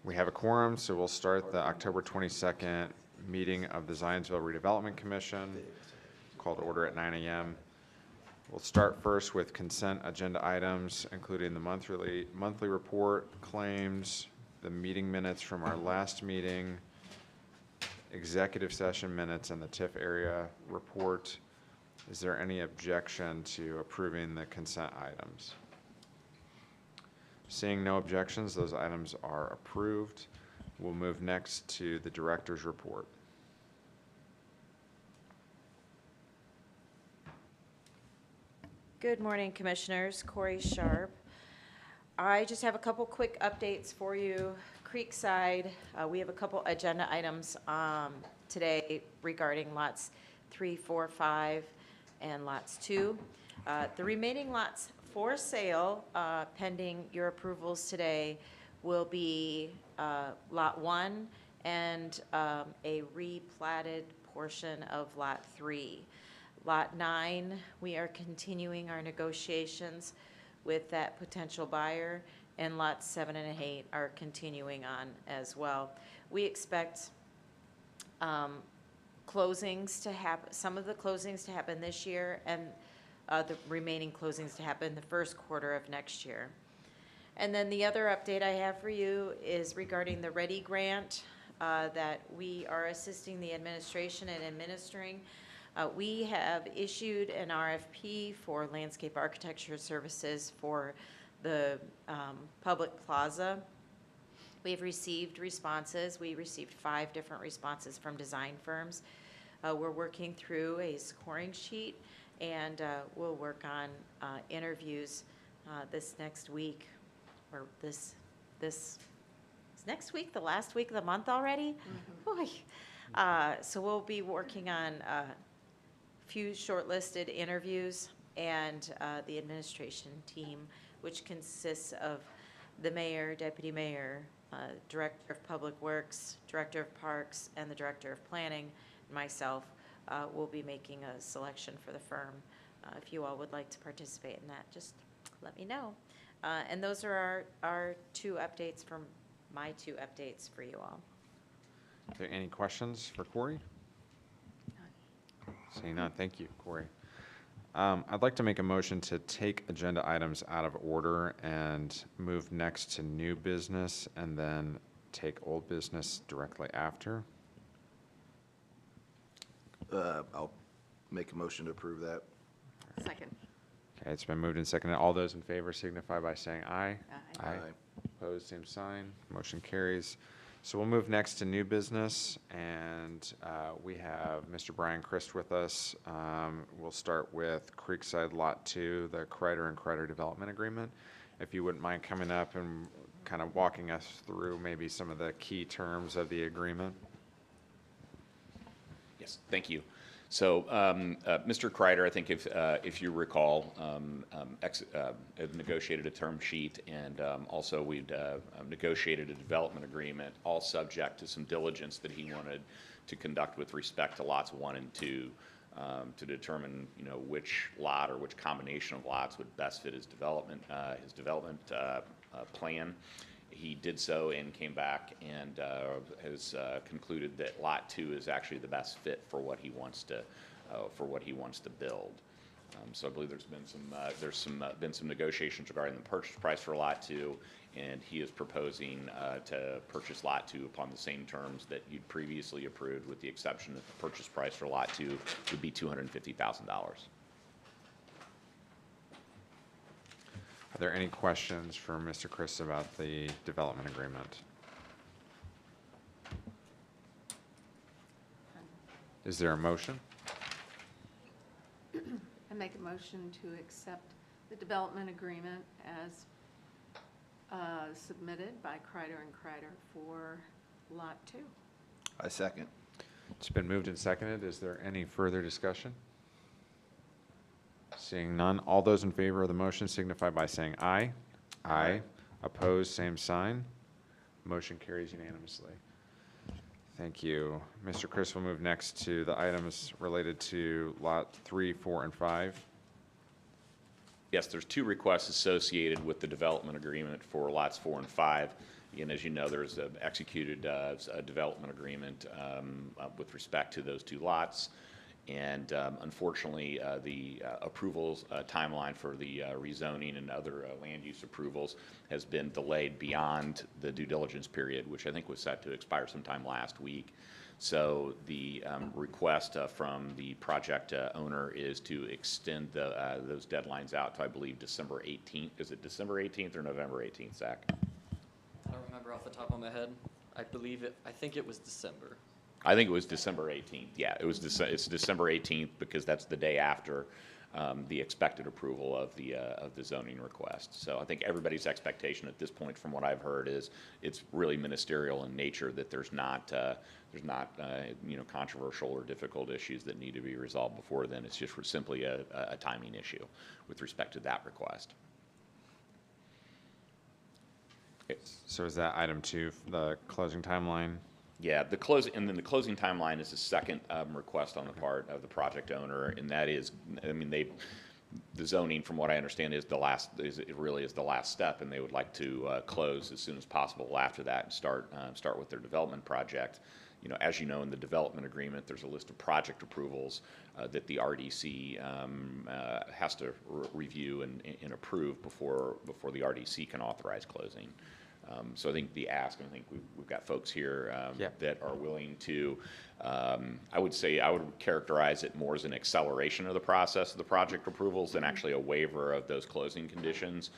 We have a quorum, so we'll start the October 22nd meeting of the Zionsville Redevelopment Commission, called to order at 9 a.m. We'll start first with consent agenda items, including the monthly report, claims, the meeting minutes from our last meeting, executive session minutes, and the TIF area report. Is there any objection to approving the consent items? Seeing no objections, those items are approved. We'll move next to the director's report. Good morning, Commissioners. Corey Sharp. I just have a couple quick updates for you. Creekside, we have a couple agenda items today regarding lots 3, 4, 5, and lots 2. The remaining lots for sale, pending your approvals today, will be Lot 1 and a replatted portion of Lot 3. Lot 9, we are continuing our negotiations with that potential buyer, and Lots 7 and 8 are continuing on as well. We expect closings to happen, some of the closings to happen this year, and the remaining closings to happen the first quarter of next year. And then the other update I have for you is regarding the READY grant that we are assisting the administration in administering. We have issued an RFP for landscape architecture services for the public plaza. We've received responses. We received 5 different responses from design firms. We're working through a scoring sheet, and we'll work on interviews this next week, or this is next week, the last week of the month already? Mm-hmm. So we'll be working on few shortlisted interviews, and the administration team, which consists of the mayor, deputy mayor, director of public works, director of parks, and the director of planning, and myself, will be making a selection for the firm. If you all would like to participate in that, just let me know. And those are our 2 updates from my 2 updates for you all. Are there any questions for Corey? Seeing none, thank you, Corey. I'd like to make a motion to take agenda items out of order and move next to new business, and then take old business directly after. I'll make a motion to approve that. Second. Okay, it's been moved and seconded. All those in favor signify by saying aye. Aye. Aye. Opposed, same sign. Motion carries. So we'll move next to new business, and we have Mr. Brian Christ with us. We'll start with Creekside Lot 2, the Kreider and Kreider Development Agreement. If you wouldn't mind coming up and kind of walking us through maybe some of the key terms of the agreement. Yes, thank you. So, Mr. Kreider, I think if you recall, had negotiated a term sheet, and also we'd negotiated a development agreement, all subject to some diligence that he wanted to conduct with respect to lots 1 and 2, to determine, which lot or which combination of lots would best fit his development plan. He did so and came back and has concluded that Lot 2 is actually the best fit for what he wants to build. So I believe there's been some negotiations regarding the purchase price for Lot 2, and he is proposing to purchase Lot 2 upon the same terms that you'd previously approved, with the exception that the purchase price for Lot 2 would be $250,000. Are there any questions for Mr. Chris about the development agreement? Is there a motion? I make a motion to accept the development agreement as submitted by Kreider and Kreider for Lot 2. I second. It's been moved and seconded. Is there any further discussion? Seeing none, all those in favor of the motion signify by saying aye. Aye. Opposed, same sign. Motion carries unanimously. Thank you. Mr. Chris will move next to the items related to Lot 3, 4, and 5. Yes, there's 2 requests associated with the development agreement for lots 4 and 5. Again, as you know, there's an executed a development agreement with respect to those 2 lots. And unfortunately, the approvals timeline for the rezoning and other land use approvals has been delayed beyond the due diligence period, which I think was set to expire sometime last week. So the request from the project owner is to extend those deadlines out to, I believe, December 18th. Is it December 18th or November 18th, Zach? I don't remember off the top of my head. I think it was December. I think it was December 18th. Yeah, it's December 18th because that's the day after the expected approval of the zoning request. So I think everybody's expectation at this point, from what I've heard, is it's really ministerial in nature, that there's not controversial or difficult issues that need to be resolved before then. It's just simply a timing issue with respect to that request. Okay. So is that item 2, the closing timeline? Yeah, the closing timeline is the second request on the part of the project owner, and that is, I mean, the zoning, from what I understand, is it really is the last step, and they would like to close as soon as possible after that and start with their development project. You know, as you know, in the development agreement, there's a list of project approvals that the RDC has to review and approve before the RDC can authorize closing. So I think the ask, and I think we've got folks here that are willing to, I would characterize it more as an acceleration of the process of the project approvals than actually a waiver of those closing conditions,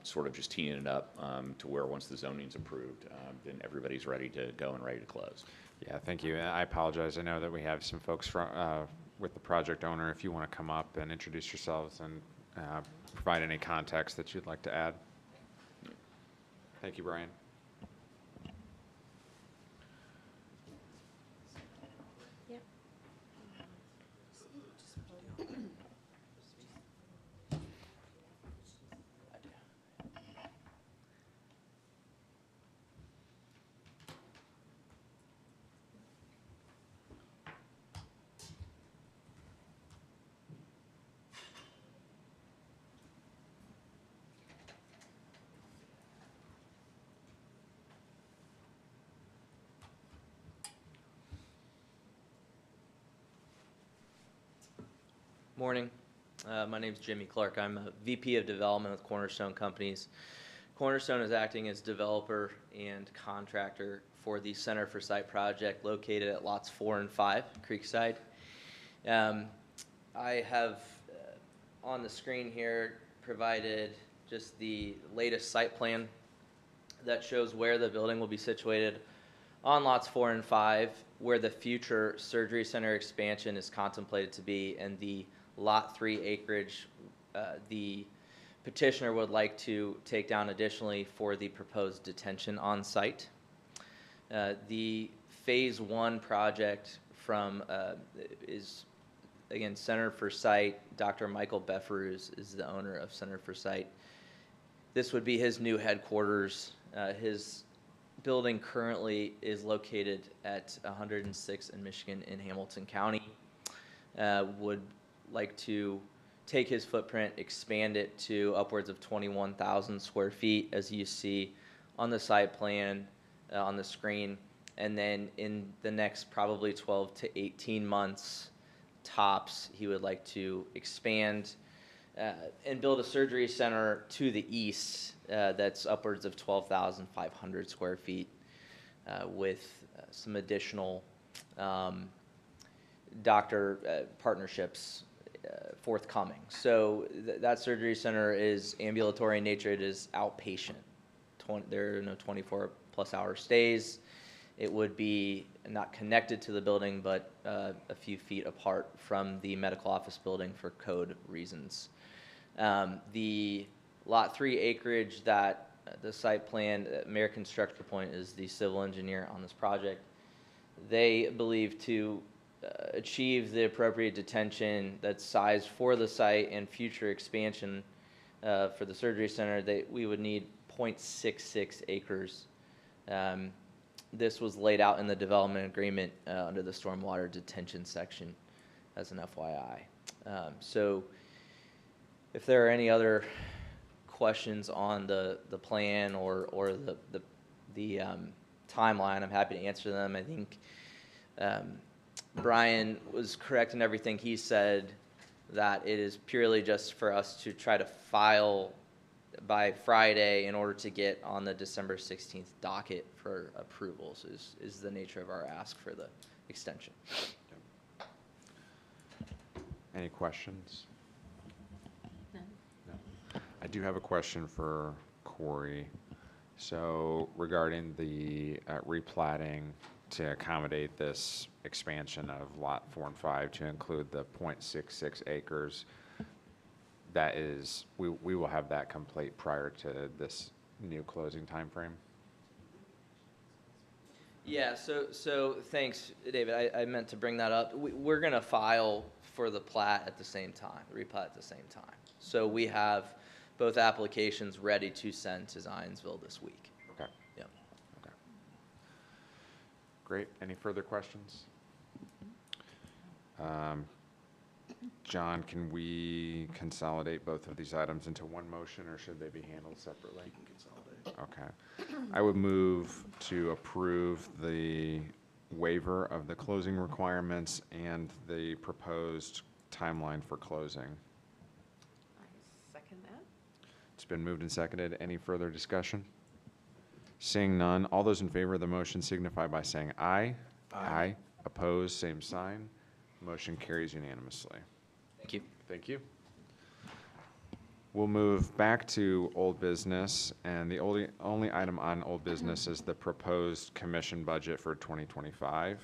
sort of just teeing it up to where once the zoning's approved, then everybody's ready to go and ready to close. Yeah, thank you. And I apologize. I know that we have some folks from, with the project owner. If you want to come up and introduce yourselves and provide any context that you'd like to add. Thank you, Brian. Yep. Morning. My name is Jimmy Clark. I'm a VP of Development with Cornerstone Companies. Cornerstone is acting as developer and contractor for the Center for Site project located at lots 4 and 5, Creekside. I have on the screen here provided just the latest site plan that shows where the building will be situated on lots 4 and 5, where the future surgery center expansion is contemplated to be, and the Lot 3 acreage the petitioner would like to take down additionally for the proposed detention on site. The Phase 1 project from is, again, Center for Site. Dr. Michael Befferus is the owner of Center for Site. This would be his new headquarters. His building currently is located at 106 in Michigan in Hamilton County. Would like to take his footprint, expand it to upwards of 21,000 square feet, as you see on the site plan on the screen. And then in the next probably 12 to 18 months tops, he would like to expand and build a surgery center to the east that's upwards of 12,500 square feet with some additional doctor partnerships forthcoming. So that surgery center is ambulatory in nature. It is outpatient. There are no 24-plus hour stays. It would be not connected to the building, but a few feet apart from the medical office building for code reasons. The Lot 3 acreage that the site plan, American Structure Point is the civil engineer on this project. They believe to achieve the appropriate detention that's sized for the site and future expansion for the surgery center, we would need 0.66 acres. This was laid out in the development agreement under the stormwater detention section as an FYI. So if there are any other questions on the plan or the the timeline, I'm happy to answer them. I think Brian was correct in everything he said, that it is purely just for us to try to file by Friday in order to get on the December 16th docket for approvals is the nature of our ask for the extension. Any questions? None. No. I do have a question for Corey. So regarding the replatting to accommodate this expansion of Lot 4 and 5 to include the .66 acres, that is, we will have that complete prior to this new closing timeframe? Yeah, so thanks, David. I meant to bring that up. We're going to file for the plat at the same time, the replat at the same time. So we have both applications ready to send to Zionsville this week. Okay. Yep. Okay. Great. Any further questions? John, can we consolidate both of these items into one motion, or should they be handled separately? You can consolidate. Okay. I would move to approve the waiver of the closing requirements and the proposed timeline for closing. I second that. It's been moved and seconded. Any further discussion? Seeing none, all those in favor of the motion signify by saying aye. Aye. Opposed, same sign. Motion carries unanimously. Thank you. Thank you. We'll move back to old business, and the only item on old business is the proposed commission budget for 2025.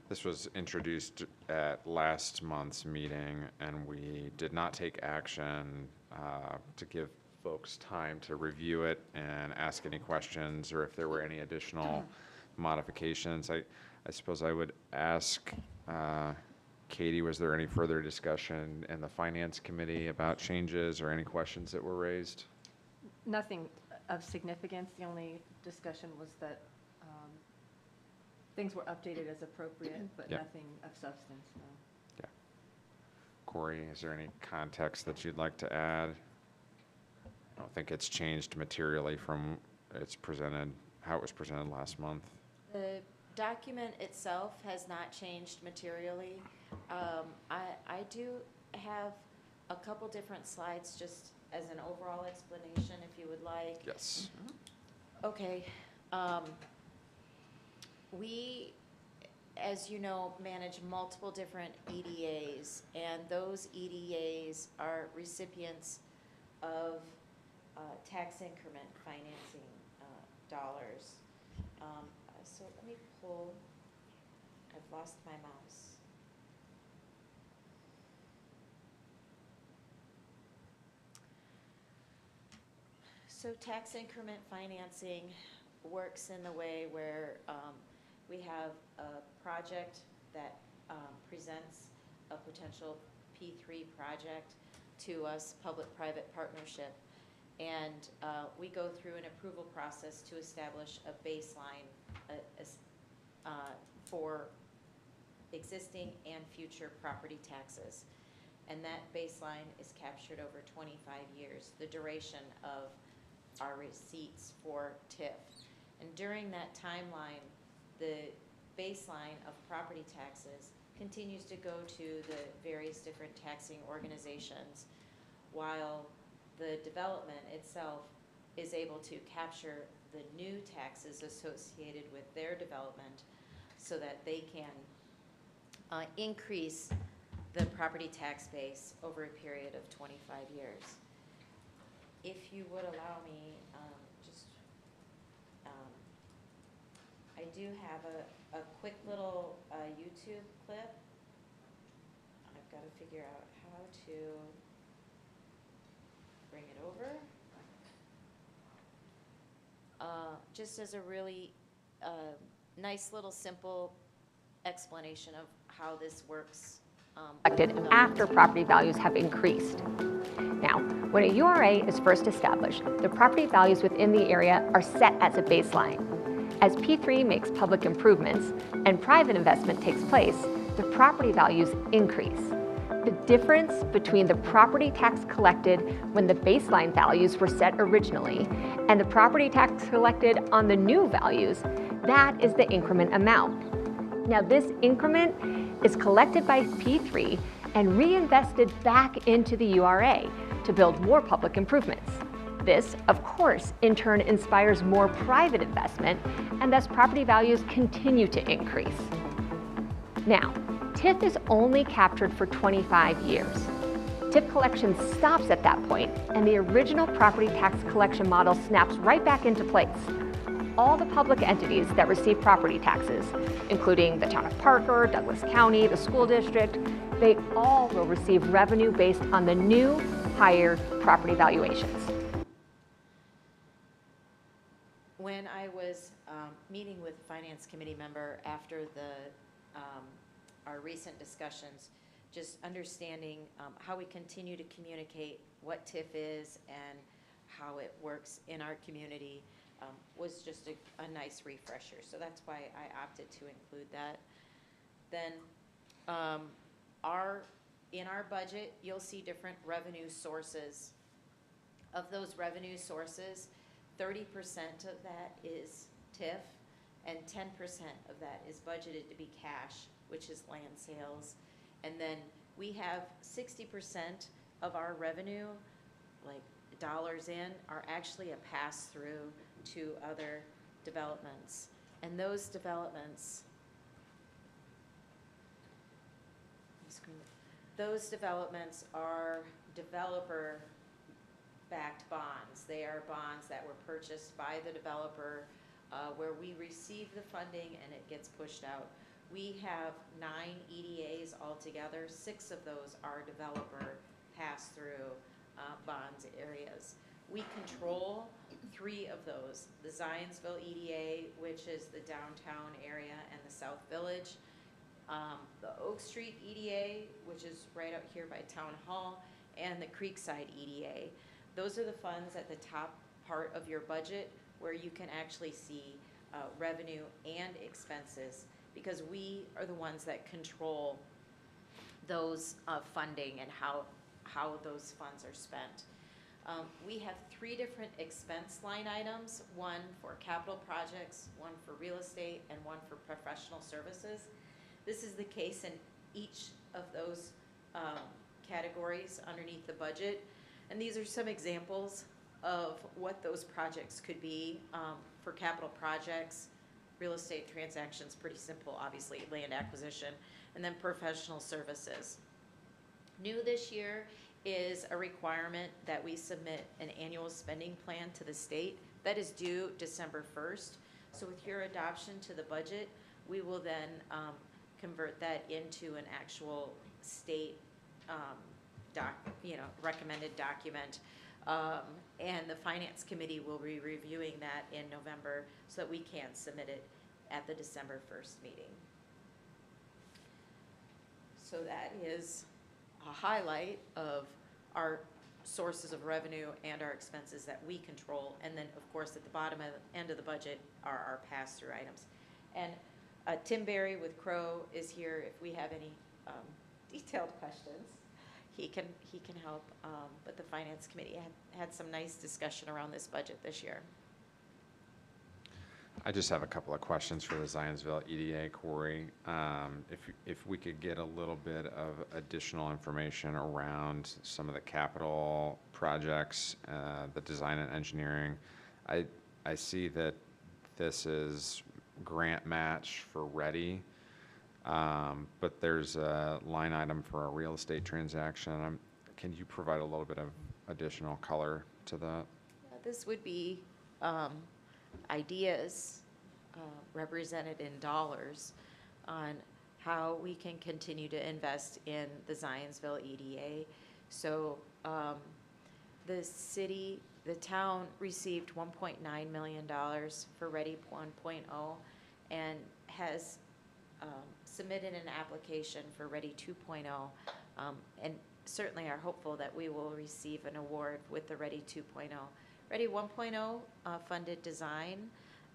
This was introduced at last month's meeting, and we did not take action to give folks time to review it and ask any questions, or if there were any additional modifications. I suppose I would ask Katie, was there any further discussion in the Finance Committee about changes or any questions that were raised? Nothing of significance. The only discussion was that things were updated as appropriate, but Yep. nothing of substance, no. Yeah. Corey, is there any context that you'd like to add? I don't think it's changed materially from how it was presented last month. The document itself has not changed materially. I do have a couple different slides just as an overall explanation, if you would like. Yes. Okay. We, as you know, manage multiple different EDAs, and those EDAs are recipients of tax increment financing dollars. So let me pull, I've lost my mouse. So tax increment financing works in the way where we have a project that presents a potential P3 project to us, public-private partnership, and we go through an approval process to establish a baseline for existing and future property taxes. And that baseline is captured over 25 years, the duration of our receipts for TIF. And during that timeline, the baseline of property taxes continues to go to the various different taxing organizations, while the development itself is able to capture the new taxes associated with their development so that they can increase the property tax base over a period of 25 years. If you would allow me, I do have a quick little YouTube clip. I've got to figure out how to bring it over. Just as a really nice little simple explanation of how this works. After property values have increased. Now, when a URA is first established, the property values within the area are set as a baseline. As P3 makes public improvements and private investment takes place, the property values increase. The difference between the property tax collected when the baseline values were set originally and the property tax collected on the new values, that is the increment amount. Now, this increment is collected by P3 and reinvested back into the URA to build more public improvements. This, of course, in turn inspires more private investment, and thus property values continue to increase. Now, TIF is only captured for 25 years. TIF collection stops at that point, and the original property tax collection model snaps right back into place. All the public entities that receive property taxes, including the town of Parker, Douglas County, the school district, they all will receive revenue based on the new, higher property valuations. When I was meeting with a finance committee member after our recent discussions, just understanding how we continue to communicate what TIF is and how it works in our community was just a nice refresher. So that's why I opted to include that. Then in our budget, you'll see different revenue sources. Of those revenue sources, 30% of that is TIF, and 10% of that is budgeted to be cash, which is land sales. And then we have 60% of our revenue, like dollars in, are actually a pass-through to other developments. And those developments, are developer-backed bonds. They are bonds that were purchased by the developer where we receive the funding and it gets pushed out. We have 9 EDAs altogether. 6 of those are developer pass-through bonds areas. We control 3 of those, the Zionsville EDA, which is the downtown area and the South Village, the Oak Street EDA, which is right out here by Town Hall, and the Creekside EDA. Those are the funds at the top part of your budget where you can actually see revenue and expenses, because we are the ones that control those funding and how those funds are spent. We have 3 different expense line items, one for capital projects, one for real estate, and one for professional services. This is the case in each of those categories underneath the budget. And these are some examples of what those projects could be. For capital projects, real estate transactions, pretty simple, obviously, land acquisition, and then professional services. New this year is a requirement that we submit an annual spending plan to the state. That is due December 1st. So with your adoption to the budget, we will then convert that into an actual state recommended document. And the Finance Committee will be reviewing that in November so that we can submit it at the December 1st meeting. So that is a highlight of our sources of revenue and our expenses that we control. And then, of course, at the bottom end of the budget are our pass-through items. And Tim Berry with Crow is here if we have any detailed questions. He can help, but the Finance Committee had some nice discussion around this budget this year. I just have a couple of questions for the Zionsville EDA, Corey. If we could get a little bit of additional information around some of the capital projects, the design and engineering. I see that this is grant match for Ready, but there's a line item for a real estate transaction. Can you provide a little bit of additional color to that? This would be ideas represented in dollars on how we can continue to invest in the Zionsville EDA. So the town received $1.9 million for Ready 1.0 and has submitted an application for Ready 2.0. And certainly are hopeful that we will receive an award with the Ready 2.0. Ready 1.0 funded design.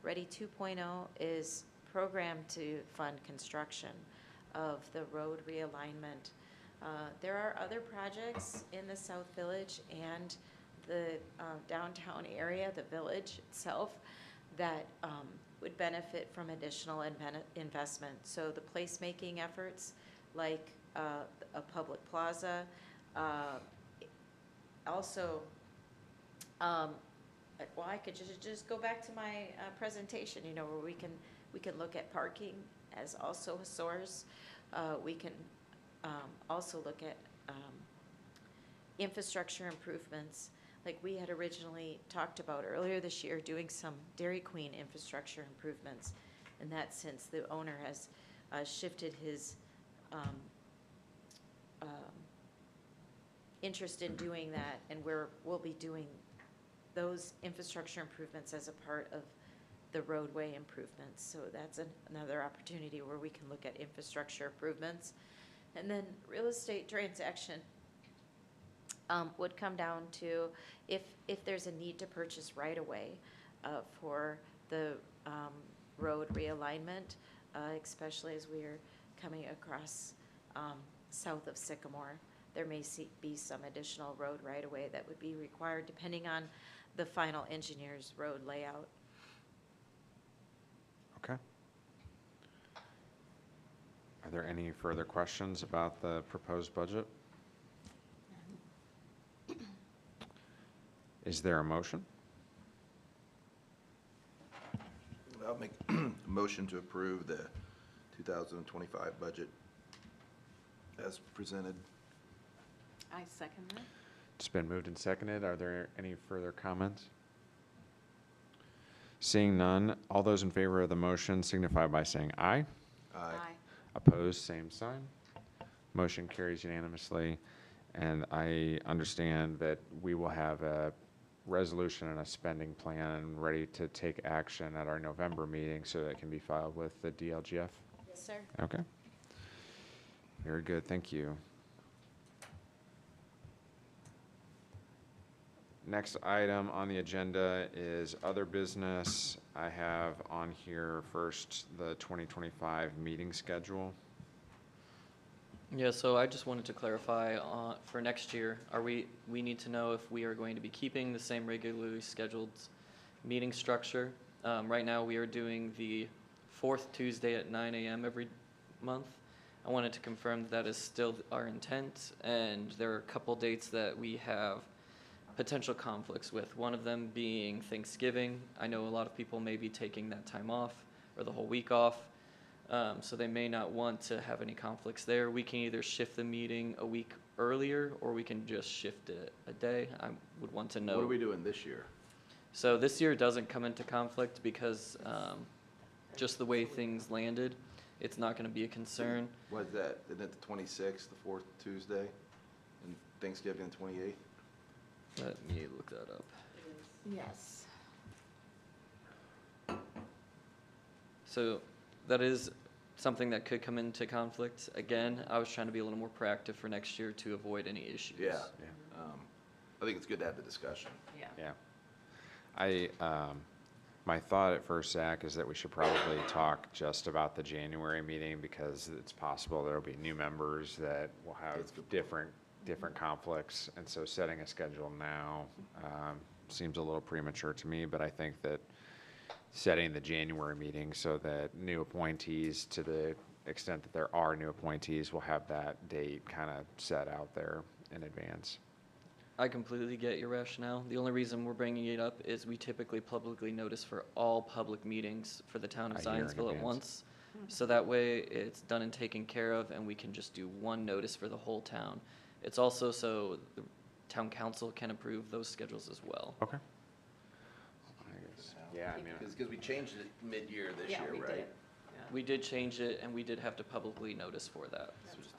Ready 2.0 is programmed to fund construction of the road realignment. There are other projects in the South Village and the downtown area, the village itself, that would benefit from additional investment. So the placemaking efforts, like a public plaza, also, well, I could just go back to my presentation, you know, where we can look at parking as also a source. We can also look at infrastructure improvements. Like we had originally talked about earlier this year, doing some Dairy Queen infrastructure improvements. In that sense, the owner has shifted his interest in doing that, and we'll be doing those infrastructure improvements as a part of the roadway improvements. So that's another opportunity where we can look at infrastructure improvements. And then real estate transaction would come down to if there's a need to purchase right away for the road realignment, especially as we are coming across south of Sycamore. There may be some additional road right away that would be required depending on the final engineer's road layout. Okay. Are there any further questions about the proposed budget? Is there a motion? I'll make a motion to approve the 2025 budget as presented. I second that. It's been moved and seconded. Are there any further comments? Seeing none, all those in favor of the motion signify by saying aye. Aye. Opposed, same sign. Motion carries unanimously. And I understand that we will have a resolution and a spending plan ready to take action at our November meeting so that it can be filed with the DLGF. Yes, sir. Okay. Very good, thank you. Next item on the agenda is other business. I have on here first the 2025 meeting schedule. Yeah, so I just wanted to clarify for next year, we need to know if we are going to be keeping the same regularly scheduled meeting structure. Right now, we are doing the fourth Tuesday at 9 a.m. every month. I wanted to confirm that is still our intent, and there are a couple dates that we have potential conflicts with. One of them being Thanksgiving. I know a lot of people may be taking that time off or the whole week off. So they may not want to have any conflicts there. We can either shift the meeting a week earlier, or we can just shift it a day. I would want to know. What are we doing this year? So this year doesn't come into conflict because just the way things landed, it's not going to be a concern. What is that? Isn't it the 26th, the fourth Tuesday, and Thanksgiving the 28th? Let me look that up. Yes. So that is something that could come into conflict. Again, I was trying to be a little more proactive for next year to avoid any issues. Yeah. I think it's good to have the discussion. Yeah. My thought at first, Zach, is that we should probably talk just about the January meeting because it's possible there'll be new members that will have That's a good different conflicts. And so setting a schedule now seems a little premature to me, but I think that setting the January meeting so that new appointees, to the extent that there are new appointees, will have that date kind of set out there in advance. I completely get your rationale. The only reason we're bringing it up is we typically publicly notice for all public meetings for the town of A year in Zionsville at advance. once. So that way it's done and taken care of, and we can just do one notice for the whole town. It's also so the town council can approve those schedules as well. Okay. Yeah, I mean, Because we changed it mid-year this Yeah, year, we right? did. We did change it, and we did have to publicly notice for that.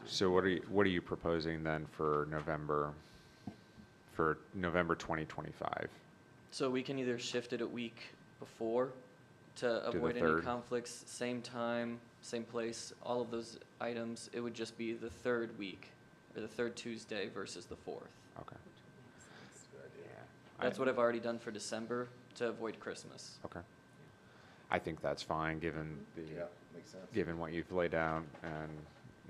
so what are you proposing then for November 2025? So we can either shift it a week before to the avoid any 3rd. conflicts, same time, same place, all of those items. It would just be the third week or the third Tuesday versus the 4th. Okay. That's what I've already done for December to avoid Christmas. Okay. I think that's fine, given the, Yeah, makes sense. given what you've laid out, and,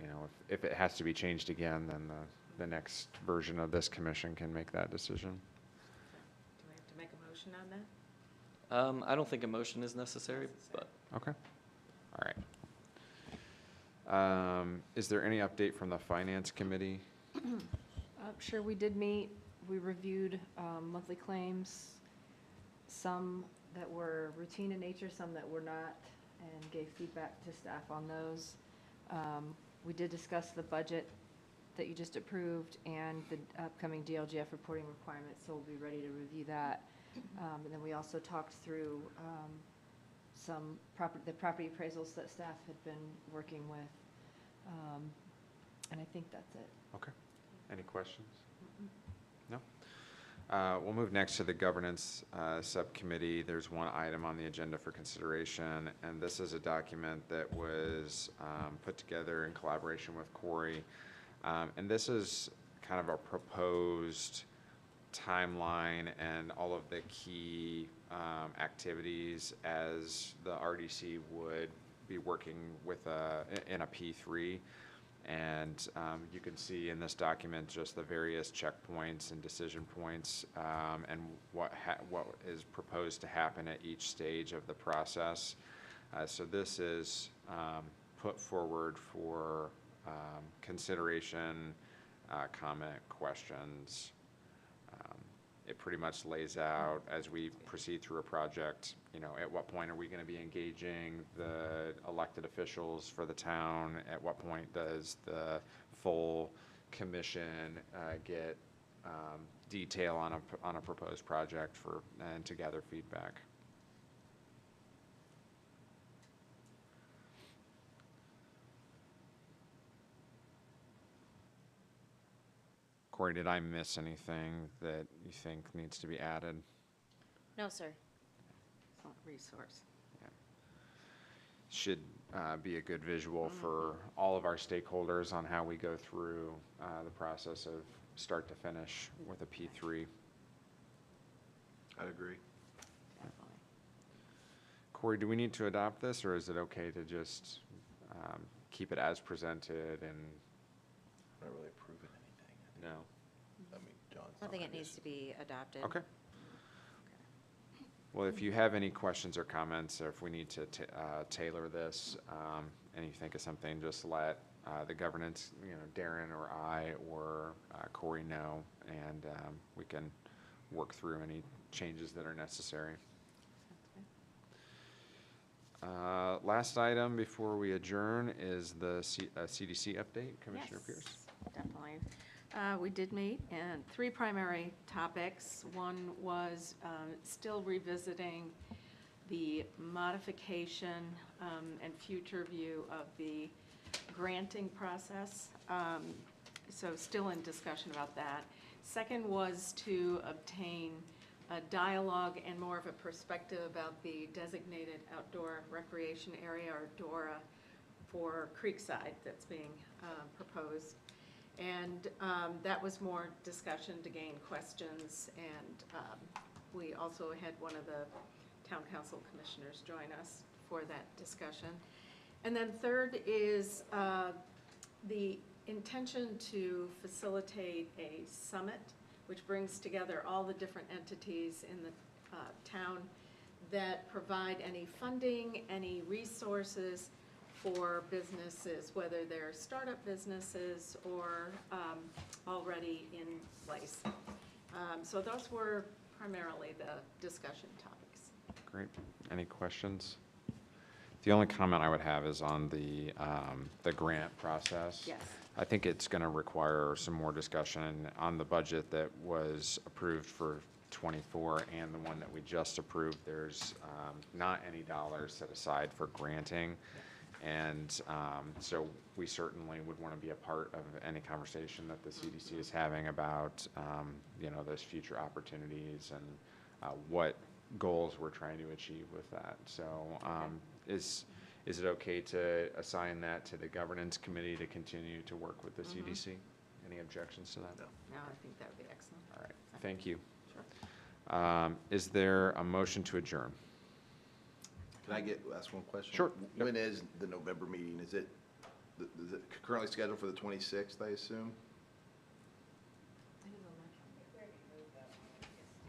you know, if it has to be changed again, then the next version of this commission can make that decision. Do we have to make a motion on that? I don't think a motion is necessary, but Okay. All right. Is there any update from the finance committee? Sure, we did meet. We reviewed monthly claims, some that were routine in nature, some that were not, and gave feedback to staff on those. We did discuss the budget that you just approved and the upcoming DLGF reporting requirements, so we'll be ready to review that. And then we also talked through the property appraisals that staff had been working with. And I think that's it. Okay. Any questions? No? We'll move next to the governance subcommittee. There's one item on the agenda for consideration, and this is a document that was put together in collaboration with Corey. And this is kind of a proposed timeline and all of the key activities as the RDC would be working with in a P3. And you can see in this document just the various checkpoints and decision points and what is proposed to happen at each stage of the process. So this is put forward for consideration, comment, questions. It pretty much lays out, as we proceed through a project, you know, at what point are we going to be engaging the elected officials for the town? At what point does the full commission get detail on a proposed project and to gather feedback? Corey, did I miss anything that you think needs to be added? No, sir. Excellent resource. Should be a good visual for all of our stakeholders on how we go through the process of start to finish with a P3. I'd agree. Definitely. Corey, do we need to adopt this, or is it okay to just keep it as presented and? Not really approving anything. No. I mean, John's. I don't think it needs to be adopted. Okay. Well, if you have any questions or comments, or if we need to tailor this, and you think of something, just let the governance, Darren or I or Corey know, and we can work through any changes that are necessary. Last item before we adjourn is the CDC update. Commissioner Yes, Pierce. definitely. We did meet, and 3 primary topics. One was still revisiting the modification and future view of the granting process. So still in discussion about that. Second was to obtain a dialogue and more of a perspective about the designated outdoor recreation area, or DORA, for Creekside that's being proposed. And that was more discussion to gain questions, and we also had one of the town council commissioners join us for that discussion. And then third is the intention to facilitate a summit which brings together all the different entities in the town that provide any funding, any resources for businesses, whether they're startup businesses or already in place. So those were primarily the discussion topics. Great. Any questions? The only comment I would have is on the grant process. Yes. I think it's going to require some more discussion on the budget that was approved for '24 and the one that we just approved. There's not any dollars set aside for granting. And so we certainly would want to be a part of any conversation that the CDC is having about, those future opportunities and what goals we're trying to achieve with that. So is it okay to assign that to the governance committee to continue to work with the CDC in Any objections to that? No. No, I think that would be excellent. All right, thank you. Sure. Is there a motion to adjourn? Can I ask one question? Sure. Yep. When is the November meeting? Is it currently scheduled for the 26th, I assume?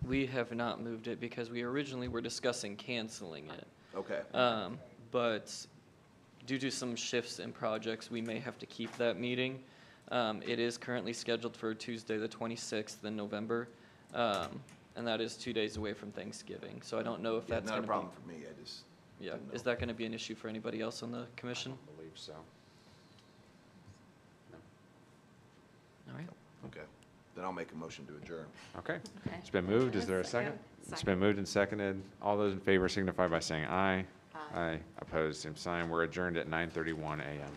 We have not moved it because we originally were discussing canceling it. Okay. But due to some shifts in projects, we may have to keep that meeting. It is currently scheduled for Tuesday, the 26th in November, and that is 2 days away from Thanksgiving. So I don't know if Yeah, that's not going a to be. problem for me, I just. Yeah, didn't know. is that going to be an issue for anybody else on the commission? I believe so. All right. Okay, then I'll make a motion to adjourn. Okay, Okay. it's been moved. Is there a second? It's been moved and seconded. All those in favor signify by saying aye. Aye. Opposed, same sign. We're adjourned at 9:31 a.m.